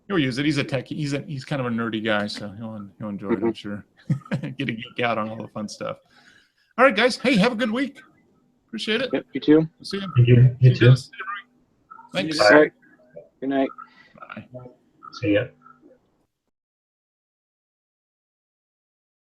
he'll use it. He's a techie. He's kind of a nerdy guy, so he'll enjoy it, I'm sure. Get a geek out on all the fun stuff. All right, guys. Hey, have a good week. Appreciate it. Yep, you too. See you. Thank you. You too. Thanks. All right. Good night. Bye. See ya.